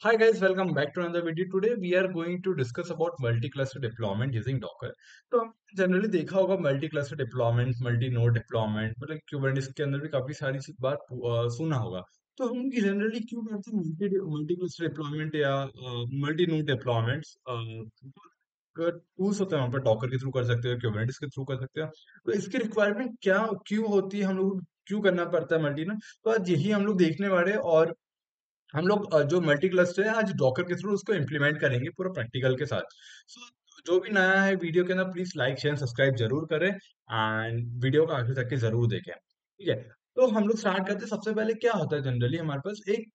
Hi guys, welcome back to another video. Today we are going to discuss about multi-cluster deployment using Docker. तो हम generally देखा होगा multi-cluster deployment, multi-node deployment, मतलब Kubernetes के अंदर भी काफी सारी बात सुना होगा। तो हम जनरली क्यों करते हैं मल्टी-क्लस्टर डिप्लॉयमेंट या मल्टी-नोड डिप्लॉयमेंट्स? टूल्स होते हैं वहाँ पर डॉकर के थ्रू कर सकते हो, कुबरनेटिस के थ्रू कर सकते हो। तो इसकी रिक्वायरमेंट क्या क्यों होती है, हम लोग को क्यों करना पड़ता है मल्टी ना? तो आज यही हम लोग देखने वाले हैं और हम लोग जो मल्टी क्लस्टर है आज डॉकर के थ्रू उसको इम्प्लीमेंट करेंगे पूरा प्रैक्टिकल के साथ। सो जो भी नया है वीडियो के अंदर प्लीज लाइक शेयर सब्सक्राइब जरूर करें एंड वीडियो को आखिर तक के जरूर देखें, ठीक है। तो हम लोग स्टार्ट करते हैं। सबसे पहले क्या होता है, जनरली हमारे पास एक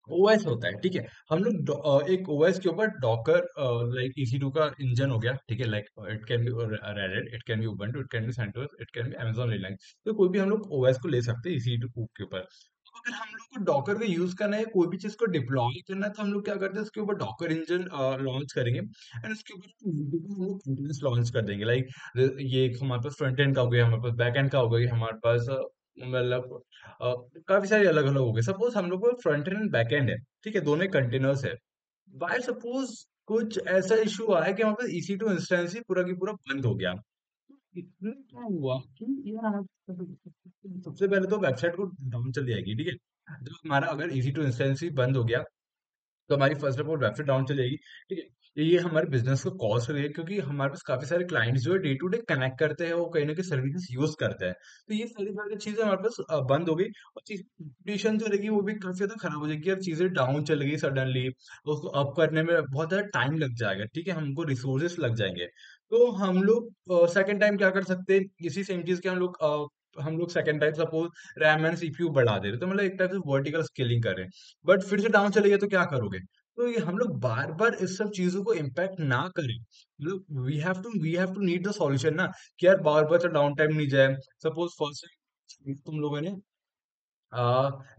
ओएस होता है, ठीक है। हम लोग एक ओएस के ऊपर डॉकर लाइक EC2 का इंजन हो गया, ठीक है। Like it can be Red Hat, it can be Ubuntu, it can be CentOS, it can be Amazon Linux. तो कोई भी हम लोग ओएस को ले सकते हैं EC2 के ऊपर। तो अगर हम लोग को डॉकर का यूज करना है, कोई भी चीज को डिप्लॉय करना है, तो हम लोग क्या करते हैं, उसके ऊपर डॉकर इंजन लॉन्च करेंगे एंड उसके ऊपर multiple हम लोग कंटेनर्स लॉन्च कर देंगे। लाइक ये एक हमारे पास फ्रंट एंड का हो गया, हमारे पास बैक एंड का हो गया, हमारे पास मतलब अ, काफी सारे अलग अलग हो गए। सपोज हम लोग को front end and back and है, ठीक है, दोनों कंटेनर्स है। बाय सपोज कुछ ऐसा इशू आया कि हमारे पास EC2 इंस्टेंस ही पूरा की पूरा बंद हो गया। इसमें क्या हुआ कि यार सबसे पहले तो वेबसाइट को डाउन चली जाएगी, ठीक है। जब हमारा अगर EC2 इंस्टेंस ही बंद हो गया तो हमारी first of all website down चल जाएगी, ठीक है। ये हमारे बिजनेस को कॉस्ट करेगा, क्योंकि हमारे पास काफी सारे क्लाइंट्स जो है डे टू डे कनेक्ट करते हैं, वो कहीं ना कहीं सर्विसेज यूज करते हैं। तो ये सारी सारी चीजें हमारे पास बंद हो गई और चीज कंडीशन जो रहेगी वो भी काफी ज्यादा खराब हो जाएगी। अब चीजें डाउन चल गई सडनली, उसको अप करने में बहुत ज्यादा टाइम लग जाएगा, ठीक है, हमको रिसोर्सेस लग जाएंगे। तो हम लोग सेकंड टाइम क्या कर सकते हैं, इसी सेम चीज के हम लोग second time suppose RAM and CPU बढ़ा दे रहे, तो मतलब एक टाइप से वर्टिकल स्केलिंग कर रहे हैं। बट फिर से डाउन चले गए तो क्या करोगे? तो ये हम लोग बार बार इस सब चीजों को इम्पैक्ट ना करें, मतलब we have to need the solution ना, कि यार बार बार तो डाउन टाइम नहीं जाए। सपोज फर्स्ट टाइम तुम लोगों ने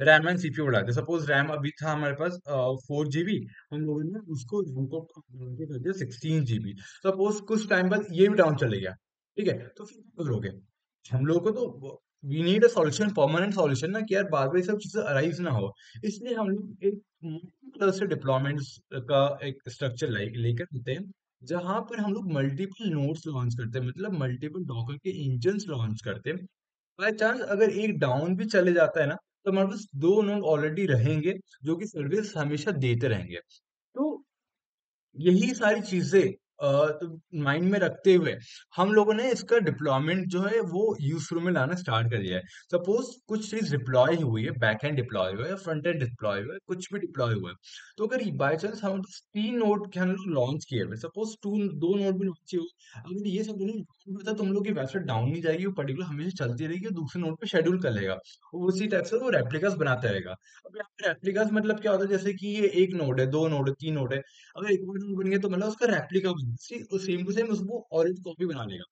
रैम एंड CPU बढ़ा दिया। सपोज रैम अभी था हमारे पास 4 GB, हम लोगों ने उसको RAM को कर दिया 16 GB। सपोज कुछ टाइम बाद ये भी डाउन चले गया, ठीक है, तो फिर क्या करोगे? हम लोगों को तो we need a solution, permanent solution ना, कि यार बाद में ये सब चीजें अराइज ना हो। इसलिए हम लोग एक मल्टीपल से डिप्लॉयमेंट्स का एक स्ट्रक्चर लेकर होते हैं, जहां पर हम लोग मल्टीपल नोड्स लॉन्च करते हैं, मतलब मल्टीपल डॉकर के इंजन्स लॉन्च करते हैं। बाय चांस अगर एक डाउन भी चले जाता है ना, तो हमारे पास दो नोड ऑलरेडी रहेंगे जो कि सर्विस हमेशा देते रहेंगे। तो यही सारी चीजें तो माइंड में रखते हुए हम लोगों ने इसका डिप्लॉयमेंट जो है वो यूज में लाना स्टार्ट कर दिया है। सपोज कुछ चीज डिप्लॉय हुई है, बैक एंड डिप्लॉय हुआ है या फ्रंट एंड डिप्लॉय हुआ है, कुछ भी डिप्लॉय हुआ है, तो अगर बाय चांस हम 3 नोड के हम लोग लॉन्च किए हुए, सपोज टू दो नोड भी लॉन्च किए हुए, अगर ये सब नहीं होता तुम लोग की वेबसाइट डाउन नहीं जाएगी, वो पर्टिकुलर हमेशा चलती रहेगी और दूसरे नोड पे शेड्यूल कर लेगा। वो उसी टाइप से वो रेप्लिकास बनाता रहेगा। अब यहाँ पे रेप्लिकास मतलब क्या होता है, जैसे कि ये एक नोड है, दो नोड है, तीन नोड है, अगर एक मॉडल बन गया तो मतलब उसका रेप्लिका बन सेम टू सेम उसको ऑरेंज कॉपी बना लेगा।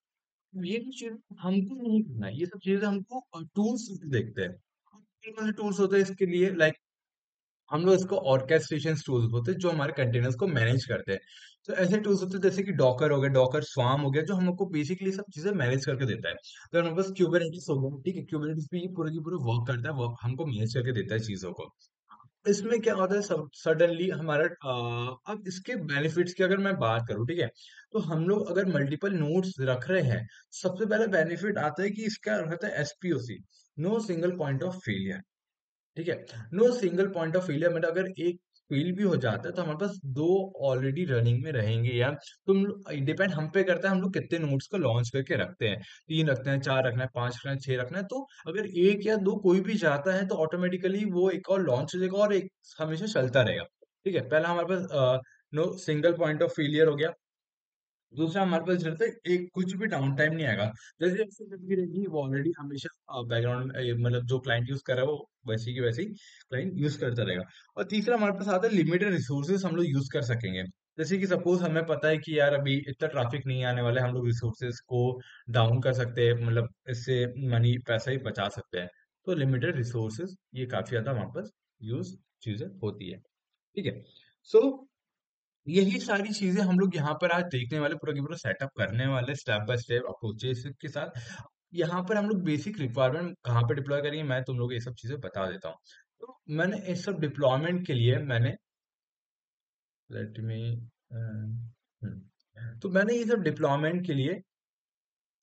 ये जो चीज हमको नहीं करना है, ये सब चीजें हमको टूल्स देखते हैं। कौन से टूल्स होते हैं इसके लिए, लाइक हम लोग इसको ऑर्केस्ट्रेशन टूल्स होते हैं जो हमारे कंटेनर्स को मैनेज करते हैं। तो ऐसे टूल्स होते हैं जैसे कि डॉकर हो गया, डॉकर स्वार्म हो गया, जो हमको बेसिकली सब चीजें मैनेज करके देता है। तो हमारे पास क्यूबरनेटिस हो गया, ठीक है, क्यूबरनेटिस भी पूरा की पूरा वर्क करता है, वर्क हमको मैनेज करके देता है चीजों को। इसमें क्या होता है, सब सडनली हमारा अब इसके बेनिफिट्स की अगर मैं बात करूं, ठीक है, तो हम लोग अगर मल्टीपल नोड्स रख रहे हैं, सबसे पहला बेनिफिट आता है कि इसका रहता है SPOC, no single point of failure, ठीक है। No single point of failure मतलब अगर एक फेल भी हो जाता है तो हमारे पास दो ऑलरेडी रनिंग में रहेंगे, या तुम डिपेंड हम पे करता है हम लोग कितने नोड्स को लॉन्च करके रखते हैं। 3 रखना है, 4 रखना है, 5 रखना है, 6 रखना है, तो अगर एक या दो कोई भी जाता है तो ऑटोमेटिकली वो एक और लॉन्च हो जाएगा और एक हमेशा चलता रहेगा, ठीक है। पहला हमारे पास no single point of failure हो गया। दूसरा हमारे पास रहता है एक कुछ भी डाउन टाइम नहीं आएगा, जैसे जैसे चलती रहेगी वो ऑलरेडी हमेशा बैकग्राउंड मतलब जो क्लाइंट यूज कर रहा है वो वैसी की वैसी क्लाइंट यूज करता रहेगा। और तीसरा हमारे पास आता है लिमिटेड रिसोर्सेज हम लोग यूज कर सकेंगे। जैसे कि सपोज हमें पता है कि यार अभी इतना ट्रैफिक नहीं आने वाला है, हम लोग रिसोर्सेज को डाउन कर सकते हैं, मतलब इससे मनी पैसा ही बचा सकते हैं। तो लिमिटेड रिसोर्सेज ये काफी ज्यादा हमारे पास यूज चीजें होती है, ठीक है। सो यही सारी चीजें हम लोग यहाँ पर आज देखने वाले, पूरा की पूरा सेटअप करने वाले स्टेप बाय स्टेप अप्रोचेस के साथ। यहाँ पर हम लोग बेसिक रिक्वायरमेंट कहाँ पे डिप्लॉय करेंगे, मैं तुम लोग को ये सब चीजें बता देता हूँ। तो मैंने इस सब डिप्लॉयमेंट के लिए मैंने लेट मी तो मैंने ये सब डिप्लॉयमेंट के लिए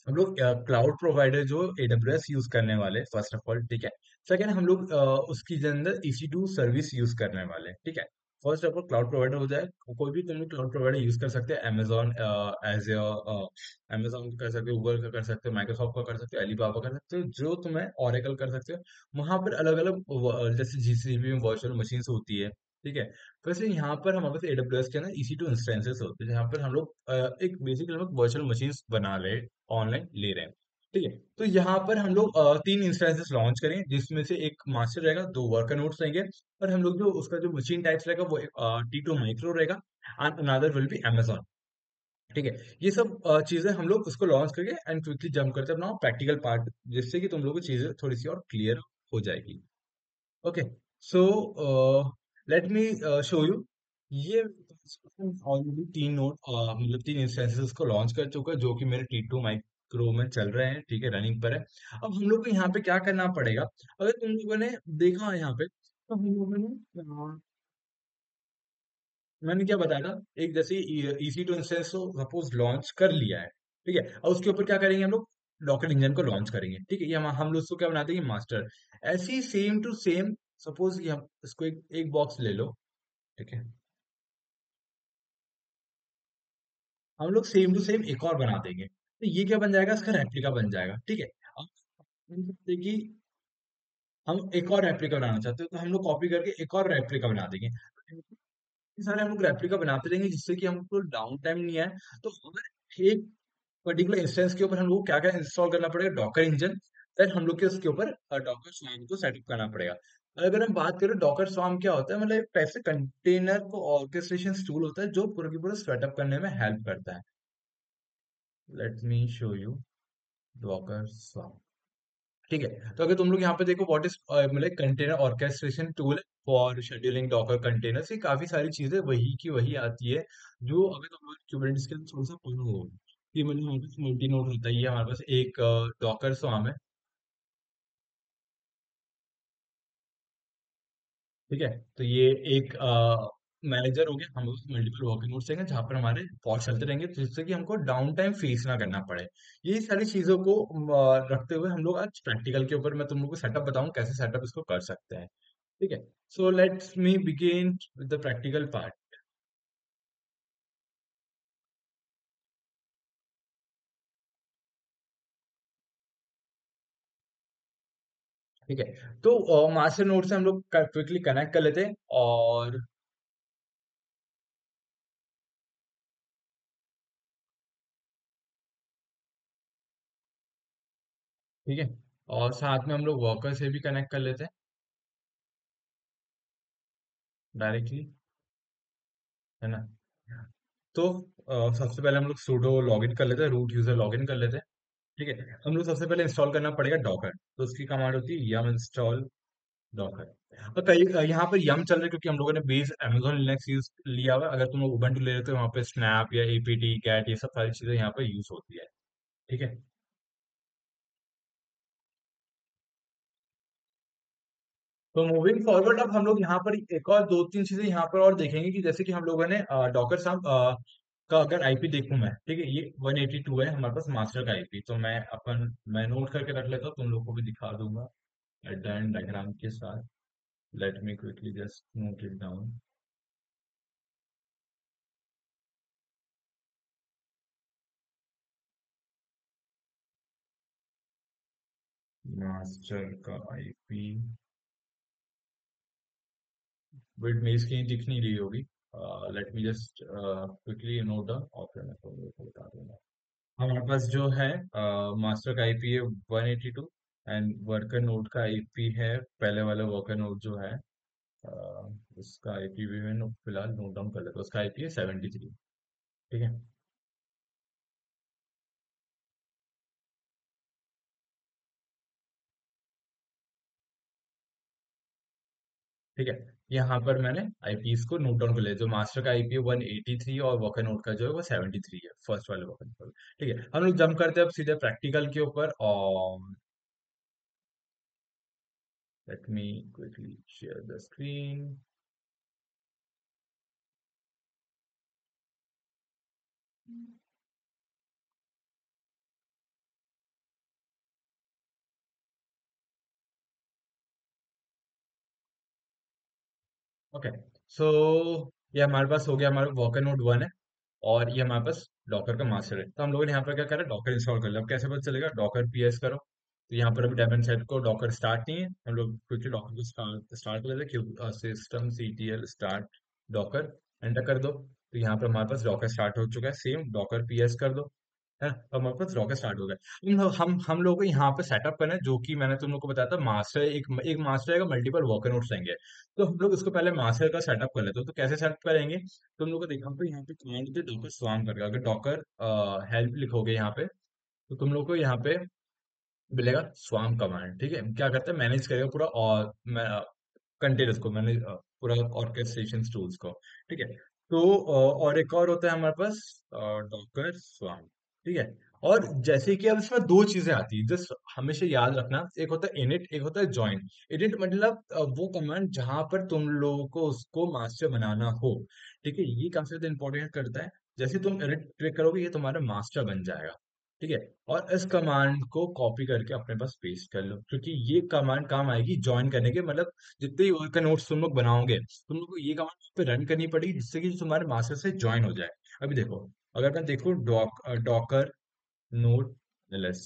हम लोग क्लाउड प्रोवाइडर जो AWS यूज करने वाले फर्स्ट ऑफ ऑल, ठीक है। सेकंड हम लोग उसकी अंदर EC2 सर्विस यूज करने वाले, ठीक है। First of all cloud provider हो जाए, कोई भी तुम क्लाउड प्रोवाइडर यूज कर सकते हैं, अमेजोन एज अमेजोन कर सकते हो, गूगल का कर सकते हो, माइक्रोसॉफ्ट का कर सकते हो, एलीबाबा कर सकते हो, जो तुम्हें ओरेकल कर सकते हो। वहां पर अलग अलग जैसे GCP में वर्चुअल मशीन्स होती है, ठीक है। वैसे यहाँ पर हमारे पास AWS के अंदर EC2 इंस्टेंसेस होते हैं, जहाँ पर हम लोग एक बेसिकली हम लोग वर्चुअल मशीन्स बना रहे, ऑनलाइन ले रहे हैं, ठीक है। तो यहाँ पर हम लोग तीन इंस्टेंसेस लॉन्च करें, जिसमें से एक मास्टर रहेगा, दो वर्कर नोट्स रहेंगे, और हम लोग जो उसका जो मशीन टाइप्स रहेगा वो T2 माइक्रो रहेगा, and another will be Amazon, ठीक है। ये सब चीजें हम लोग उसको लॉन्च करके एंड क्विकली जंप करते हैं अपना प्रैक्टिकल पार्ट, जिससे कि तुम लोग को चीजें थोड़ी सी और क्लियर हो जाएगी। Okay, so let me show you. ये ऑलरेडी तीन नोट मतलब तीन इंस्टेंसेस को लॉन्च कर चुका है, जो कि मेरे T2 माइक्रो में चल रहे हैं, ठीक है, रनिंग पर है। अब हम लोग को यहाँ पे क्या करना पड़ेगा, अगर तुम लोगों ने देखा है यहाँ पे, तो हम लोगों ने मैंने क्या बताया था, एक जैसे EC2 इंस्टेंस को सपोज लॉन्च कर लिया है, ठीक है। और उसके ऊपर क्या करेंगे हम लोग, डॉकर इंजन को लॉन्च करेंगे, ठीक है। ये हम लोग उसको क्या बनाते हैं, मास्टर। ऐसे ही सेम टू सेम, सपोज ये हम इसको एक बॉक्स ले लो, ठीक है। हम लोग सेम टू सेम एक और बना देंगे, तो ये क्या बन जाएगा, इसका रेप्लिका बन जाएगा, ठीक है। अब हम सकते हैं कि हम एक और रेप्लिका बनाना चाहते हो, तो हम लोग कॉपी करके एक और रेप्लिका बना देंगे। ये सारे हम लोग रेप्लिका बनाते रहेंगे, जिससे कि हमको डाउन टाइम नहीं आए। तो अगर एक पर्टिकुलर इंस्टेंस के ऊपर हम लोग क्या क्या इंस्टॉल करना पड़ेगा, डॉकर इंजन, फिर हम लोग के उसके ऊपर डॉकर स्वार्म को सेटअप करना पड़ेगा। अगर हम बात करें डॉकर स्वार्म क्या होता है, मतलब एक टाइप से कंटेनर को ऑर्केस्ट्रेशन टूल होता है, जो पूरा की पूरा सेटअप करने में हेल्प करता है। Let me show you Docker swarm, ठीक है। तो अगर तुम लोग यहाँ पे देखो, व्हाट इज मतलब container orchestration tool for scheduling Docker containers, ये काफी सारी चीजें वही की वही आती है, जो अगर तुम लोग कुबरनेटिस के अंदर थोड़ा सा पढ़ो हो, कि मतलब हमारे पास मल्टी नोड होता है, ये हमारे पास एक डॉकर स्वार्म है, ठीक है। तो ये एक मैनेजर हो गया, हम लोग मल्टीपल वर्किंग नोट्स हैं जहाँ पर हमारे पॉड चलते रहेंगे, तो जिससे कि हमको डाउन टाइम फेस ना करना पड़े। ये सारी चीजों को रखते हुए हम लोग आज प्रैक्टिकल के ऊपर मैं तुम लोग को सेटअप बताऊं, कैसे सेटअप इसको कर सकते हैं, ठीक है। So let's me begin with the practical part, ठीक है। तो मास्टर नोड से हम लोग क्विकली कनेक्ट कर लेते हैं, और ठीक है, और साथ में हम लोग वर्कर से भी कनेक्ट कर लेते हैं डायरेक्टली, है ना। तो सबसे पहले हम लोग sudo लॉगिन कर लेते हैं, रूट यूजर लॉगिन कर लेते हैं, ठीक है। हम लोग सबसे पहले इंस्टॉल करना पड़ेगा डॉकर, तो उसकी कमांड होती है yum इंस्टॉल डॉकर। और कई यहाँ पर यम चल रहा है, क्योंकि हम लोगों ने बेस अमेजोन लिनक्स यूज लिया हुआ है। अगर तुम लोग उबंटू ले रहे हो, तो वहाँ पे स्नैप या एपीटी कैट ये सब सारी चीजें यहाँ पे यूज होती है, ठीक है। तो मूविंग फॉरवर्ड, अब हम लोग यहाँ पर एक और दो तीन चीजें यहाँ पर और देखेंगे, कि जैसे कि हम लोगों ने डॉकर साम का अगर आईपी देखूं मैं, ठीक है, ये 182 है हमारे पास मास्टर का आईपी, तो मैं नोट करके रख लेता हूँ, तुम लोग को भी दिखा दूंगा एट द एंड डायग्राम के साथ। Late me quickly just note it down. Master का आईपी, वेट मेरी स्क्रीन दिख नहीं रही होगी, let me just quickly note down, और फिर मैं तुम लोग को बता दूंगा। हमारे पास जो है मास्टर का आईपी है 182, एंड वर्कर नोड का आईपी है, पहले वाला वर्कर नोड जो है उसका आईपी भी मैं फिलहाल नोट डाउन कर लेता हूँ, उसका आईपी है 73, ठीक है। ठीक है, यहाँ पर मैंने आईपीस को नोट डाउन कर लिया, जो मास्टर का आईपी है 183 और वर्कर नोड का जो है वो 73 है, फर्स्ट वाले वर्कर नोड, ठीक है। हम लोग जंप करते हैं अब सीधे प्रैक्टिकल के ऊपर, और let me quickly share the screen. Okay. So ये हमारे पास हो गया, हमारा वॉकर नोड 1 है और ये हमारे पास डॉकर का मास्टर है। तो हम लोगों ने यहाँ पर क्या करा, डॉकर इंस्टॉल कर लिया। अब कैसे पता चलेगा, डॉकर पीएस करो। तो यहाँ पर अभी डेमन सेट को डॉकर स्टार्ट नहीं है, हम लोग क्विकली डॉकर को स्टार्ट कर लेते हैं। System CTL start Docker, enter कर दो। तो यहाँ पर हमारे पास डॉकर स्टार्ट हो चुका है। सेम डॉकर पीएस कर दो, है ना। तो हमारे पास रॉकेट स्टार्ट हो गया। हम लोग को यहाँ पे सेटअप करना है, जो कि मैंने तुम लोग को बताया था, मास्टर एक मास्टर है, माल्टीपल वर्कर नोड्स रहेंगे। तो हम लोग इसको पहले मास्टर का सेटअप कर लेते हैं। तो कैसे सेटअप करेंगे, तुम लोग को देखा तो यहाँ पे कमांड होती है डॉकर स्वाम करके। अगर डॉकर हेल्प लिखोगे यहाँ पे, तो तुम लोग को यहाँ पे मिलेगा स्वाम कमांड। ठीक है, क्या करता है, मैनेज करेगा पूरा और कंटेनर्स को मैंने पूरा ऑर्केस्ट्रेशन टूल्स को। ठीक है। तो और एक और होता है हमारे पास डॉकर स्वाम। ठीक है। और जैसे कि अब इसमें दो चीजें आती है, जस्ट हमेशा याद रखना, एक होता है इनिट, एक होता है जॉइन। इनिट मतलब वो कमांड जहां पर तुम लोगों को उसको मास्टर बनाना हो। ठीक है, ये काफी ज्यादा इंपॉर्टेंट करता है। जैसे तुम इनिट क्लिक करोगे, ये तुम्हारा मास्टर बन जाएगा। ठीक है। और इस कमांड को कॉपी करके अपने पास पेस्ट कर लो, क्योंकि ये कमांड काम आएगी ज्वाइन करने के, मतलब जितने भी वर्कर नोट्स तुम लोग बनाओगे, तुम लोग को ये कमांड पे रन करनी पड़ेगी, जिससे कि तुम्हारे मास्टर से ज्वाइन हो जाए। अभी देखो, अगर मैं देखो डॉकर नोड एलएस,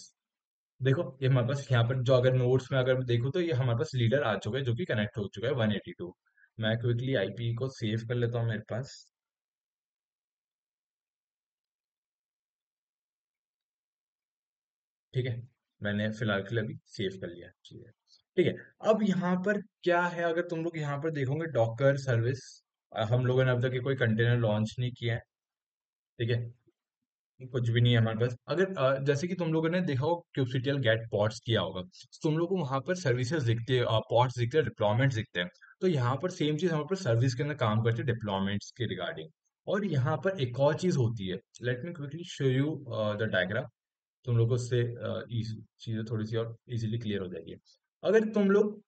देखो ये हमारे पास यहाँ पर जो, अगर नोट्स में अगर मैं देखूँ तो ये हमारे पास लीडर आ चुका है, जो कि कनेक्ट हो चुका है 182। मैं क्विकली आईपी को सेव कर लेता हूँ मेरे पास। ठीक है, मैंने फिलहाल के लिए अभी सेव कर लिया। ठीक है। ठीक है। अब यहाँ पर क्या है, अगर तुम लोग यहाँ पर देखोगे डॉकर सर्विस, हम लोगों ने अब तक ये कोई कंटेनर लॉन्च नहीं किया है। ठीक है, कुछ भी नहीं है हमारे पास। अगर जैसे कि तुम लोगों ने देखा हो क्यूबसीटीएल गेट पॉड्स किया होगा, तो तुम लोग को वहां पर सर्विसेज दिखते हैं, पॉड्स दिखते हैं, डिप्लॉयमेंट्स दिखते हैं। तो यहाँ पर सेम चीज हमारे पास सर्विस के अंदर काम करती है, डिप्लॉयमेंट्स के रिगार्डिंग। और यहाँ पर एक और चीज होती है, late me quickly show you the diagram. तुम लोग को उससे चीजें थोड़ी सी और इजीली क्लियर हो जाएगी। अगर तुम लोग,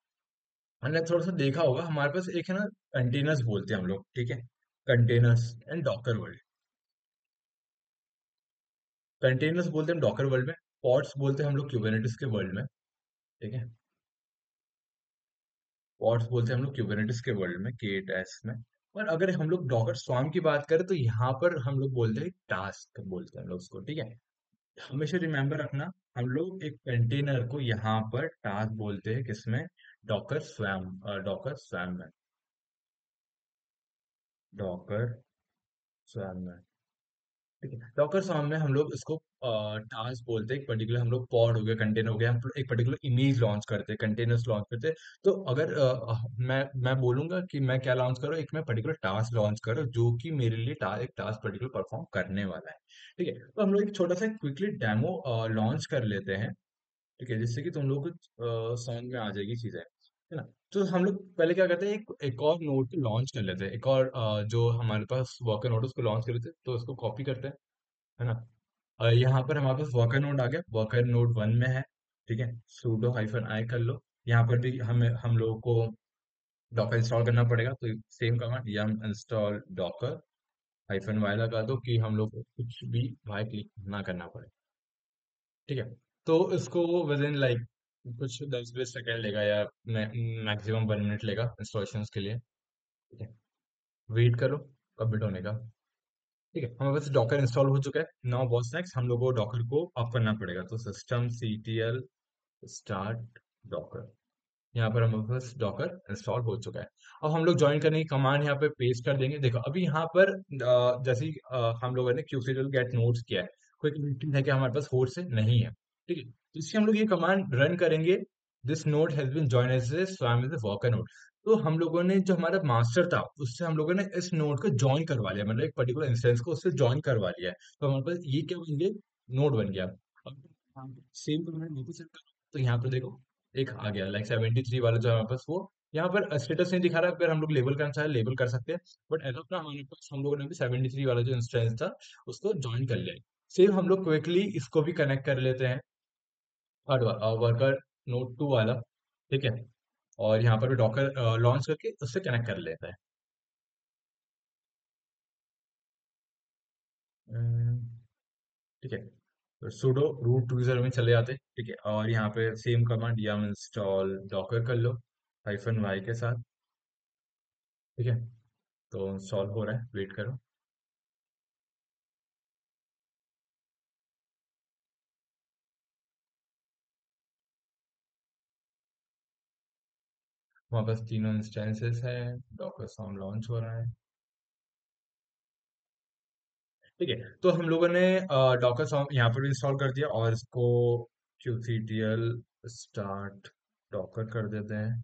हमने थोड़ा सा देखा होगा, हमारे पास एक है ना, कंटेनर्स बोलते हैं हम लोग। ठीक है, containers and Docker world. Containers बोलते हैं हम डॉकर वर्ल्ड में, पॉड्स बोलते हैं हम लोग क्यूबरनेटिस के वर्ल्ड में। ठीक है, पॉड्स बोलते हैं हम लोग क्यूबरनेटिस के वर्ल्ड में, KTS में। और अगर हम लोग डॉकर स्वार्म की बात करें, तो यहाँ पर हम लोग बोलते हैं टास्क, बोलते हैं हम लोग उसको। ठीक है, हमेशा रिमेम्बर रखना, हम लोग एक कंटेनर को यहाँ पर टास्क बोलते हैं, किसमें, डॉकर स्वैम, डॉकर स्वैम में, डॉकर स्वैम में। ठीक है, डॉकर फार्म में हम लोग इसको टास्क बोलते हैं। एक पर्टिकुलर हम लोग पॉड हो गया, कंटेनर हो गया, हम एक पर्टिकुलर इमेज लॉन्च करते हैं, कंटेनर्स लॉन्च करते हैं। तो अगर मैं बोलूंगा कि मैं क्या लॉन्च करूँ, एक मैं पर्टिकुलर टास्क लॉन्च करूँ, जो कि मेरे लिए एक टास्क पर्टिकुलर परफॉर्म करने वाला है। ठीक है, तो हम लोग एक छोटा सा क्विकली डेमो लॉन्च कर लेते हैं। ठीक है, जिससे कि तुम लोग को समझ में आ जाएगी चीजें, है ना। तो हम लोग पहले क्या करते हैं, एक और नोड को लॉन्च कर लेते हैं, एक और जो हमारे पास वर्कर नोड उसको लॉन्च कर लेते हैं। तो उसको कॉपी करते हैं, है ना। यहाँ पर हमारे पास वर्कर नोड आ गया, वर्कर नोड 1 में है। ठीक है, sudo हाइफन आई कर लो। यहाँ पर भी हमें हम लोगों को डॉकर इंस्टॉल करना पड़ेगा, तो same command yum install Docker hyphen Y लगा दो, कि हम लोग को कुछ भी भाई क्लिक ना करना पड़े। ठीक है, तो इसको विद इन लाइक कुछ 10-20 सेकेंड लेगा, या मैक्सिमम 1 मिनट लेगा इंस्टॉलेशन के लिए। ठीक है, वेट करो कंप्लीट होने का। ठीक है, हमारे पास डॉकर इंस्टॉल हो चुका है। नाउ व्हाट्स नेक्स्ट, हम लोग को डॉकर को अप करना पड़ेगा। तो सिस्टम सीटीएल स्टार्ट डॉकर, यहाँ पर हमारे पास डॉकर इंस्टॉल हो चुका है। अब हम लोग ज्वाइन करने की कमांड यहाँ पे पेस्ट कर देंगे। देखो अभी यहाँ पर जैसे ही, हम लोगों ने क्यूसीडल गेट नोट्स किया है, कोई कंडीशन है कि हमारे पास होस्ट से नहीं है। ठीक है, तो इससे हम लोग ये कमांड रन करेंगे, this node has been join as a swarm as a worker node. तो हम लोगों ने जो हमारा मास्टर था, उससे हम लोगों ने इस नोड को ज्वाइन करवा लिया, मतलब एक पर्टिकुलर इंस्टेंस को उससे ज्वाइन करवा लिया है। तो हमारे पास ये क्या बन गया, नोड बन गया। अब सेम कमांड वापस रन करो, तो यहाँ पर देखो एक आ गया, लाइक 73 वाला जो है हमारे पास, वो यहाँ पर स्टेटस नहीं दिखा रहा। अगर हम लोग लेबल करना चाहे लेबल कर सकते हैं, बट एज ऑफ ना हमारे पास, हम लोगों ने भी 73 वाला जो इंस्टेंस था, उसको ज्वाइन कर लिया। सेम हम लोग क्विकली इसको भी कनेक्ट कर लेते हैं, थर्ड वर्कर नोड 2 वाला। ठीक है, और यहाँ पर भी डॉकर लॉन्च करके उससे कनेक्ट कर लेता है। अम्म, ठीक है, तो sudo रूट यूजर में चले जाते हैं। ठीक है, और यहाँ पे same command yum install Docker कर लो हाइफन वाई के साथ। ठीक है, तो सॉल्व हो रहा है, वेट करो। हमारे पास तीनों इंस्टेंसेस है, डॉकर सॉन्ग लॉन्च हो रहा है। ठीक है, तो हम लोगों ने डॉकर सॉन्ग यहाँ पर भी इंस्टॉल कर दिया, और इसको qctl स्टार्ट डॉकर कर देते हैं।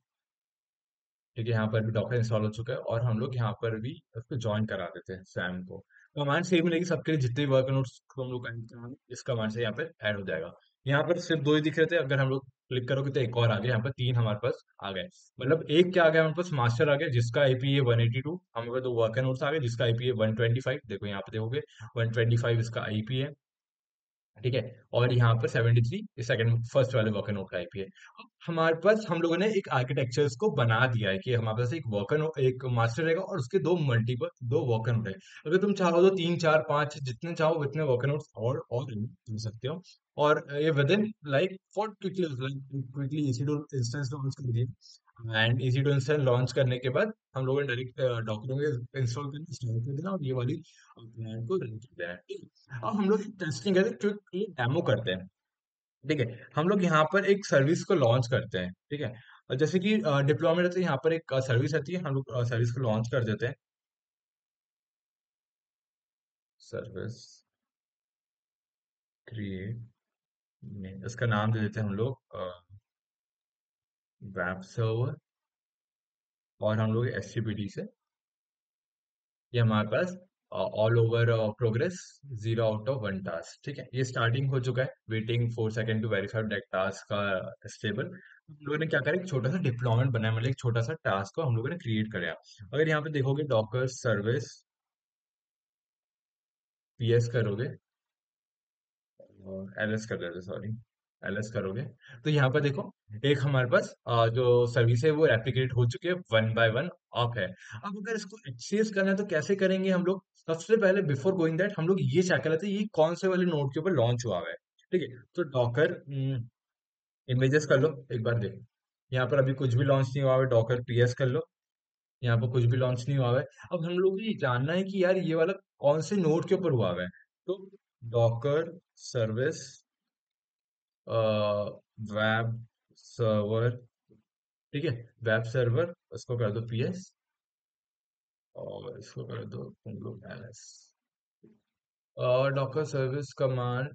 ठीक है, यहाँ पर भी डॉकर इंस्टॉल हो चुका है, और हम लोग यहाँ पर भी उसको ज्वाइन करा देते हैं सैम को। तो कमांड सेम मिलेगी सबके लिए, जितने भी वर्क नोट्स को हम लोग ऐड कराएंगे इस कमांड से यहाँ पर ऐड हो जाएगा। यहाँ पर सिर्फ दो ही दिख रहे थे, अगर हम लोग क्लिक करोगे तो एक और आ गया, यहाँ पर तीन हमारे पास आ गए। मतलब एक क्या आ गया हमारे पास, मास्टर आ गया जिसका आईपी है 182, हमारे पास दो वर्क नोट्स आ गए जिसका आईपी है 125। देखो यहाँ पे देखोगे 125 इसका आईपी है। ठीक है, और यहाँ पर 73 सेकंड फर्स्ट वाले वर्कर नोट का आईपी है। अब हमारे पास हम लोगों ने एक आर्किटेक्चर्स को बना दिया है कि हमारे पास एक वर्कर एक मास्टर रहेगा और उसके दो मल्टीपल दो वर्कर नोट है। अगर तुम चाहो तो तीन चार पांच जितने चाहो उतने वर्कर नोट्स और कर सकते हो। और ये with in like for quickly easy to instance launch कर दिया, and easy to instance launch करने के बाद हम लोगों ने डायरेक्ट डॉक्यूमेंट इंस्टॉल करना स्टार्ट कर देना, और ये वाली प्लान को रन कर देना। ठीक है, अब हम लोग टेस्टिंग करते हैं, क्विक डेमो करते हैं। ठीक है, हम लोग यहाँ पर एक सर्विस को लॉन्च करते हैं। ठीक है, और जैसे कि डिप्लॉयमेंट रहती है, यहाँ पर एक सर्विस रहती है, हम लोग सर्विस को लॉन्च कर देते हैं। सर्विस क्रिएट में इसका नाम दे देते हैं हम लोग वेब सर्वर, और हम लोग एचटीटीपी से ये हमारे पास all over progress 0 out of 1 task. ठीक है, ये स्टार्टिंग हो चुका है, waiting 4 second to verify that task का स्टेबल। हम लोगों ने क्या करा, एक छोटा सा डिप्लॉयमेंट बनाया, मतलब एक छोटा सा टास्क को हम लोगों ने क्रिएट कराया। अगर यहाँ पे देखोगे डॉकर सर्विस पीएस करोगे, और एलएस कर देते, सॉरी एलएस करोगे, तो यहाँ पर देखो एक हमारे पास जो सर्विस है वो रेप्लिकेट हो चुकी है, 1 बाय 1 ऑफ है। अब अगर इसको एक्सेस करना है तो कैसे करेंगे हम लोग, सबसे पहले बिफोर गोइंग दैट हम लोग ये चेक कर लेते हैं ये कौन से वाले नोड के ऊपर लॉन्च हुआ हुआ है। ठीक है, तो डॉकर इमेजेस कर लो, एक बार देखो यहाँ पर अभी कुछ भी लॉन्च नहीं हुआ है, डॉकर पीएस कर लो, यहाँ पर कुछ भी लॉन्च नहीं हुआ है। अब हम लोग को ये जानना है कि यार ये वाला कौन से नोड के ऊपर हुआ हुआ है, तो डॉकर सर्विस वेब सर्वर, ठीक है, वेब सर्वर उसको कर दो पीएस, और इसको कर दो तुम लोग LS. Docker service command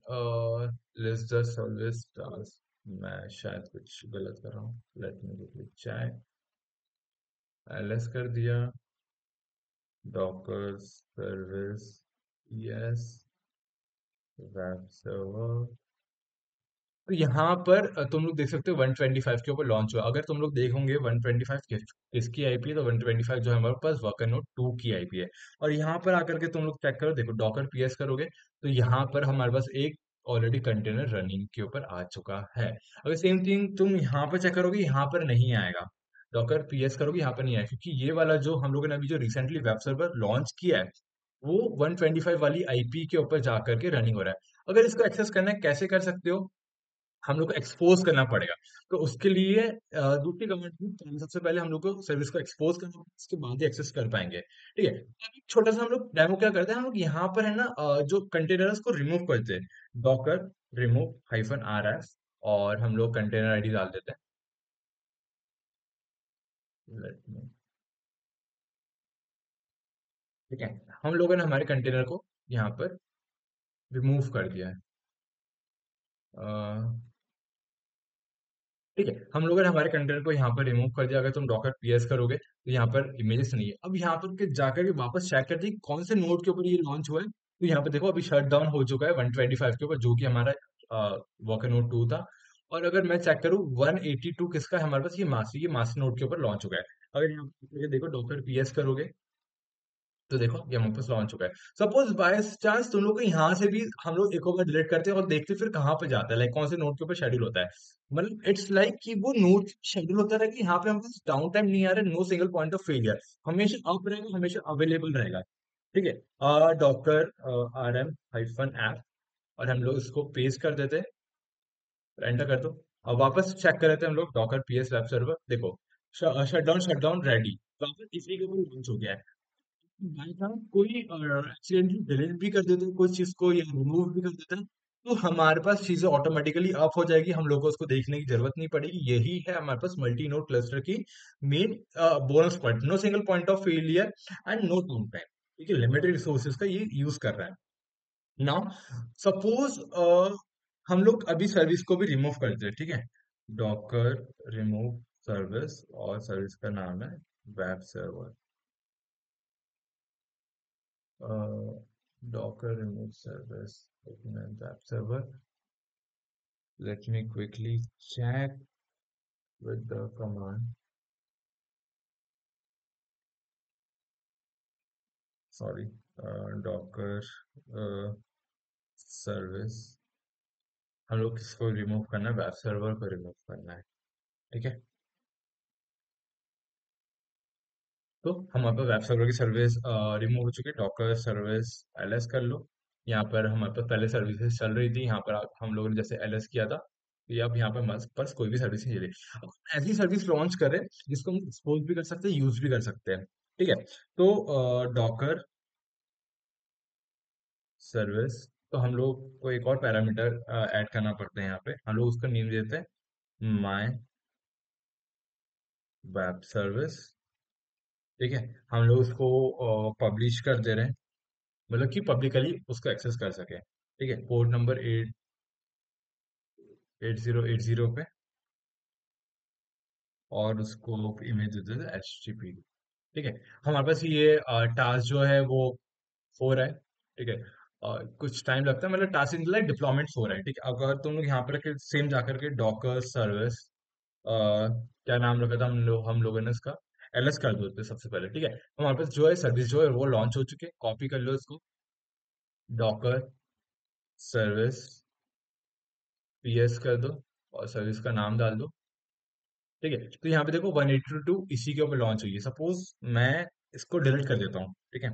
list the service task, मैं शायद कुछ गलत कर रहा हूँ, लेट मी चेक। एलएस कर दिया, Docker service yes web server. तो यहाँ पर तुम लोग देख सकते हो 125 के ऊपर लॉन्च हुआ। अगर तुम लोग देखोगे 125 किसकी आईपी है, तो 125 जो है हमारे पास वर्कर नोड 2 की आईपी है। और यहाँ पर आकर के तुम लोग चेक करो, देखो डॉकर पीएस करोगे तो यहाँ पर हमारे पास एक ऑलरेडी कंटेनर रनिंग के ऊपर आ चुका है। अगर सेम थिंग तुम यहाँ पर चेक करोगे, यहाँ पर नहीं आएगा। डॉकर पीएस करोगे, यहाँ पर नहीं आएगा, क्योंकि ये वाला जो हम लोगों ने अभी जो रिसेंटली वेब सर्वर लॉन्च किया है वो 125 वाली आईपी के ऊपर जाकर के रनिंग हो रहा है। अगर इसको एक्सेस करना है, कैसे कर सकते हो, हम लोग को एक्सपोज करना पड़ेगा। तो उसके लिए दूसरी कमेंट में पहले सबसे पहले हम लोग को सर्विस को एक्सपोज करना होगा, उसके बाद ही एक्सेस कर पाएंगे। ठीक है, तो अभी छोटा सा हम लोग डेमो क्या करते हैं, हम लोग यहाँ पर है ना जो कंटेनर्स को रिमूव करते हैं, डॉकर रिमूव -rf, और हम लोग कंटेनर आईडी डाल देते हैं। ठीक है, हम लोगों ने हमारे कंटेनर को यहाँ पर रिमूव कर दिया है। ठीक है, हम लोगों ने हमारे कंटेनर को यहाँ पर रिमूव कर दिया। अगर तुम डॉकर पीएस करोगे तो यहाँ पर इमेजेस नहीं है। अब यहाँ पर के जाकर के वापस चेक करते हैं कि कौन से नोड के ऊपर ये लॉन्च हुआ है। तो यहाँ पे देखो अभी शट डाउन हो चुका है 125 के ऊपर, जो कि हमारा वॉकर नोड 2 था। और अगर मैं चेक करूँ 182 किसका है हमारे पास, ये मास्टर नोड के ऊपर लॉन्च हो गया है। अगर यहाँ पे देखो डॉकर पीएस करोगे तो देखो ये हमारे पास लॉन्च हो गया है। सपोज बाय चांस तुम लोग को यहाँ से भी हम लोग एक बार डिलीट करते हैं और देखते हैं फिर कहाँ पे जाता है, लाइक कौन से नोड के ऊपर शेड्यूल होता है। मतलब इट्स लाइक कि वो नोड शेड्यूल होता है कि यहाँ पे हमको डाउन टाइम नहीं आ रहा है, no single point of failure, हमेशा अप रहेगा, हमेशा अवेलेबल रहेगा। ठीक है, डॉकर rm-app, और हम लोग इसको पेस्ट कर देते हैं, एंटर कर दो। अब वापस चेक कर लेते हैं हम लोग डॉकर पीएस वेब सर्वर, देखो शट डाउन रेडी। वापस इसी के ऊपर लॉन्च हो गया है। बाई चांस कोई एक्सीडेंटली डिलीट भी कर देते हैं कुछ चीज को या रिमूव भी कर देते हैं, तो हमारे पास चीजें ऑटोमेटिकली अप हो जाएगी, हम लोग को उसको देखने की जरूरत नहीं पड़ेगी। यही है हमारे पास मल्टी नोड क्लस्टर की main bonus point, no single point of failure and no down time. ठीक है, लिमिटेड रिसोर्सेज का ये यूज कर रहा है। नाउ सपोज हम लोग अभी सर्विस को भी रिमूव करते हैं, ठीक है। डॉकर रिमूव सर्विस, और सर्विस का नाम है web server. Docker remove service, open app server. Let me quickly check with the command. Sorry, Docker uh, service। हम लोग किसको रिमूव करना है? वेब सर्वर को रिमूव करना है, ठीक है। तो हमारे पास वेब सर्वर की सर्विस रिमूव हो चुकी है। डॉकर सर्विस एलएस कर लो। यहाँ पर हमारे पास पहले सर्विसेज चल रही थी, यहाँ पर हम लोगों ने जैसे एलएस किया था, तो ये अब यहाँ पर हमारे पास कोई भी सर्विस नहीं चली। अब ऐसी सर्विस लॉन्च करें जिसको हम एक्सपोज भी कर सकते हैं, यूज भी कर सकते हैं, ठीक है। तो डॉकर सर्विस, तो हम लोग को एक और पैरामीटर ऐड करना पड़ता है। यहाँ पे हम लोग उसका नेम देते हैं माय वेब सर्विस, ठीक है। हम लोग उसको पब्लिश कर दे रहे हैं, मतलब कि पब्लिकली उसको एक्सेस कर सके, ठीक है। पोर्ट नंबर 8080 पे, और उसको इमेज दे देते हैं HTTP, ठीक है। हमारे पास ये टास्क जो है वो 4 है, ठीक है। कुछ टाइम लगता है, मतलब टास्क इन लाइक डिप्लॉयमेंट 4 है, ठीक है। अगर तुम लोग यहाँ पर सेम जाकर के डॉकर सर्विस क्या नाम रखा था हम लोगों ने इसका, एलएस कर दो सबसे पहले, ठीक है। हमारे पास जो है सर्विस जो है वो लॉन्च हो चुके हैं, कॉपी कर लो इसको। डॉकर सर्विस PS कर दो, और सर्विस का नाम डाल दो, ठीक है। तो यहाँ पे देखो 182 इसी के ऊपर लॉन्च हुई है। सपोज मैं इसको डिलीट कर देता हूँ, ठीक है।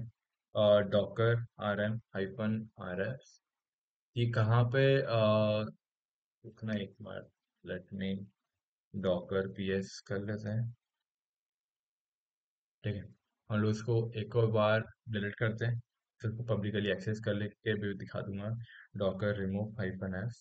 डॉकर RM-RF, ये कहाँ पे रुकना एक बार, लेट मी डॉकर PS कर लेते हैं, ठीक है। हम लोग इसको एक और बार डिलीट करते हैं, फिर इसको पब्लिकली एक्सेस कर लेके भी दिखा दूंगा। डॉकर रिमूव-F,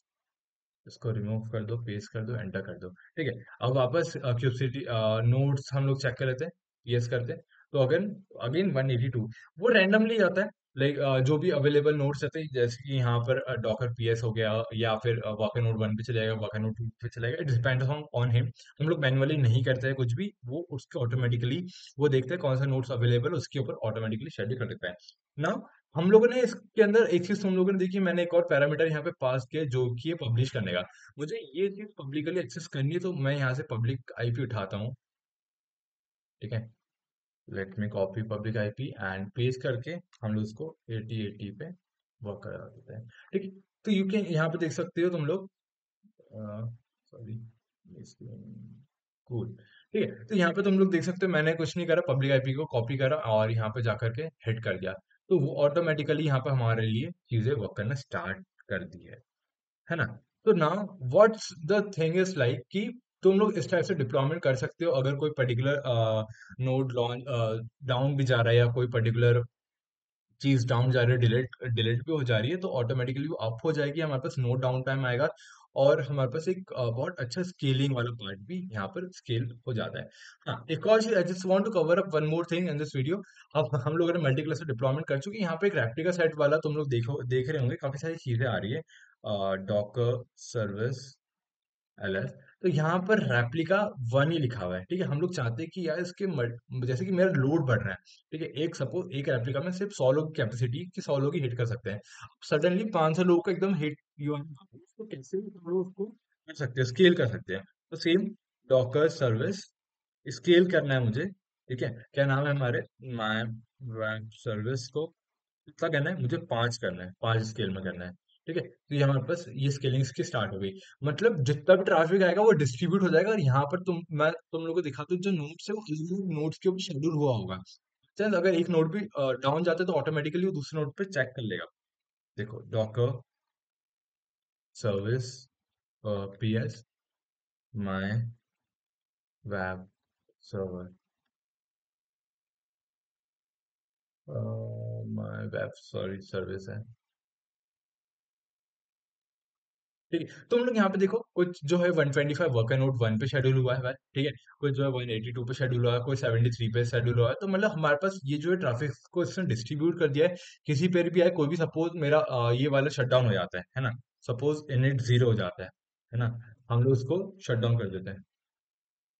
इसको रिमूव कर दो, पेस्ट कर दो, एंटर कर दो, ठीक है। अब वापस क्यूबसिटी नोट्स हम लोग चेक कर लेते हैं, यस करते हैं। तो अगेन अगेन 182 वो रैंडमली आता है, लाइक जो भी अवेलेबल नोट्स रहते हैं, जैसे कि यहाँ पर डॉकर PS हो गया, या फिर वाकर नोट 1 पे चले जाएगा, वाकर नोट 2 पे चलेगा, इट डिपेंड्स ऑन हिम। हम लोग मैनुअली नहीं करते हैं कुछ भी, वो उसके ऑटोमेटिकली वो देखते हैं कौन सा नोट्स अवेलेबल, उसके ऊपर ऑटोमेटिकली शेड्यूल कर देता है ना। हम लोगों ने इसके अंदर एक चीज तुम लोगों ने देखी, मैंने एक और पैरामीटर यहाँ पे पास किया जो कि है पब्लिश करने का। मुझे ये चीज पब्लिकली एक्सेस करनी है, तो मैं यहाँ से पब्लिक आईपी उठाता हूँ, ठीक है। Let me copy public IP and paste करके हम लोग उसको 8080 पे वर्क करा देते हैं, ठीक है। तो यू कैन यहाँ पे देख सकते हो तुम लोग, सॉरी, कूल, ठीक है। तो यहाँ पे तुम लोग देख सकते हो मैंने कुछ नहीं करा, पब्लिक आईपी को कॉपी करा और यहाँ पे जाकर के हिट कर दिया, तो वो ऑटोमेटिकली यहाँ पे हमारे लिए चीजें वर्क करना स्टार्ट कर दी है ना। तो now what's the thing is like कि तुम लोग इस टाइप से डिप्लॉयमेंट कर सकते हो। अगर कोई पर्टिकुलर नोड लॉन्च डाउन भी जा रहा है, या कोई पर्टिकुलर चीज डाउन जा रही है, डिलीट डिलीट भी हो जा रही है, तो ऑटोमेटिकली वो अप हो जाएगी, हमारे पास नो डाउन टाइम आएगा, और हमारे पास एक बहुत अच्छा स्केलिंग वाला पार्ट भी यहाँ पर स्केल हो जाता है। हाँ, एक और चीज I just want to cover up one more thing in this video. अब हम लोगों ने मल्टी क्लस्टर डिप्लॉयमेंट कर चुके हैं, यहाँ पे एक रेप्लिका सेट वाला तुम लोग देख रहे होंगे, काफी सारी चीजें आ रही है। डॉकर सर्विस LS, तो यहाँ पर रेप्लिका 1 ही लिखा हुआ है, ठीक है। हम लोग चाहते हैं कि यार इसके जैसे कि मेरा लोड बढ़ रहा है, ठीक है। एक सपोज एक रेप्लिका में सिर्फ 100 लोग की कैपेसिटी, कि 100 लोग ही हिट कर सकते हैं। सडनली 500 लोगों का एकदम हिट यू उसको कैसे भी हम लोग उसको कर सकते हैं, स्केल कर सकते हैं। तो सेम डॉकर सर्विस स्केल करना है मुझे, ठीक है। क्या नाम है हमारे, माय वेब सर्विस को कितना करना है मुझे, 5 करना है, 5 स्केल में करना है, ठीक है। तो ये हमारे पास ये स्केलिंग की स्टार्ट हो गई। मतलब जितना भी ट्रैफिक आएगा वो डिस्ट्रीब्यूट हो जाएगा, और यहाँ पर मैं तुम लोगों को दिखाता हूँ, जो नोट्स है वो अलग नोट्स के ऊपर शेड्यूल हुआ होगा। चल अगर एक नोड भी डाउन जाता है, तो ऑटोमेटिकली वो दूसरे नोड पे चेक कर लेगा। देखो Docker service PS my web server, my web sorry service है। ठीक है, तुम लोग यहाँ पे देखो, कुछ जो है 125 वर्कर नोट 1 पे शेड्यूल हुआ है भाई, ठीक है। कुछ जो है 182 पे शेड्यूल हुआ है, कोई 73 पे शेड्यूल हुआ है। तो मतलब हमारे पास ये जो है ट्रैफिक को इसने डिस्ट्रीब्यूट कर दिया है। किसी पे भी आए कोई भी, सपोज मेरा ये वाला शट डाउन हो जाता है ना। सपोज इनिट 0 हो जाता है ना। हम लोग उसको शट डाउन कर देते हैं,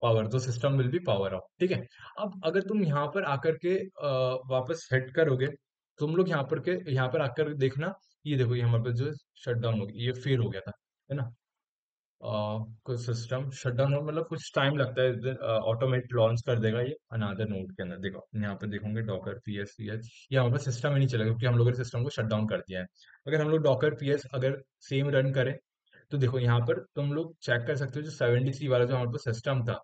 पावर, तो system will be power of, ठीक है। अब अगर तुम यहाँ पर आकर के वापस हिट करोगे, तुम लोग यहाँ पर आकर देखना, ये देखो ये हमारे पास जो शट डाउन हो गया, ये फेल हो गया था, है ना। कुछ सिस्टम शट डाउन हो मतलब कुछ टाइम लगता है, ऑटोमेट लॉन्च कर देगा ये अनदर नोड के अंदर। देखो यहाँ पे देखोगे डॉकर पीएस पीएच, ये हमारे पास सिस्टम ही नहीं चलेगा क्योंकि हम लोगों ने सिस्टम को शट डाउन कर दिया है। अगर हम लोग डॉकर पीएस अगर सेम रन करें, तो देखो यहाँ पर तुम लोग चेक कर सकते हो, जो 73 वाला जो हमारे पास सिस्टम था,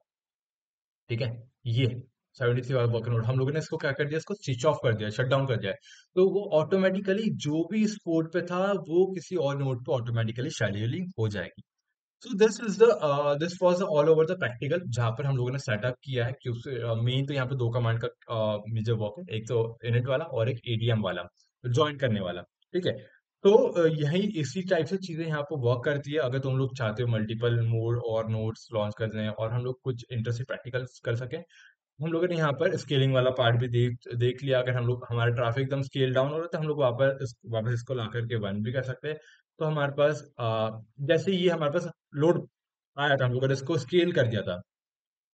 ठीक है, ये 73 वाला वर्कर नोड, हम लोगों ने इसको क्या कर दिया, इसको स्विच ऑफ कर दिया, शट डाउन कर दिया है। तो वो ऑटोमेटिकली जो भी इस पोर्ट पे था, वो किसी और नोड पे ऑटोमेटिकली शेड्यूलिंग हो जाएगी। So this was all over the practical, जहाँ पर हम लोगों ने सेटअप किया है कि उससे मेन तो यहाँ पे दो कमांड का मेजर वर्क है, एक तो इनिट वाला और एक एडीएम वाला, ज्वाइन करने वाला, ठीक है। तो यही इसी टाइप से चीजें यहाँ पे वर्क करती है। अगर तुम लोग चाहते हो मल्टीपल मोड और नोड्स लॉन्च कर दें और हम लोग कुछ इंटरेस्टिंग प्रैक्टिकल कर सकें, हम लोगों ने यहाँ पर स्केलिंग वाला पार्ट भी देख देख लिया। अगर हम लोग, हमारा ट्रैफिक एकदम स्केल डाउन हो रहा है, तो हम लोग वापस इसको ला करके वन भी कर सकते हैं। तो हमारे पास जैसे ये हमारे पास लोड आया था, हम लोगों ने इसको स्केल कर दिया था,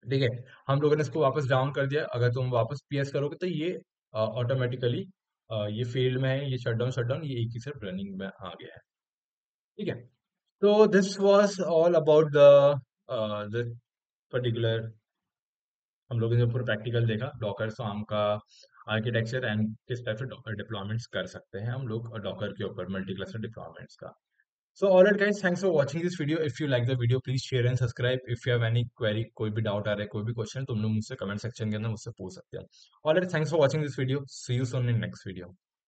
ठीक है। हम लोगों ने इसको वापस डाउन कर दिया। अगर तुम वापस पीएस करोगे तो ये ऑटोमेटिकली ये फील्ड में है, ये शट डाउन ये एक ही सिर्फ रनिंग में आ गया है, ठीक है। तो this was all about the particular, हम लोगों ने पूरा प्रैक्टिकल देखा डॉकर फार्म का आर्किटेक्चर एंड किस टाइप से डॉकर डिप्लॉयमेंट्स कर सकते हैं हम लोग डॉकर के ऊपर, मल्टी क्लस्टर डिप्लॉयमेंट्स का। So alright guys, thanks for watching this video. If you like the video please share and subscribe. If you have any query, कोई भी डाउट आ रहा है, कोई भी क्वेश्चन, तुम लोग मुझसे कमेंट सेक्शन के अंदर मुझसे पूछ सकते हो। Alright, thanks for watching this video, see you soon in next video.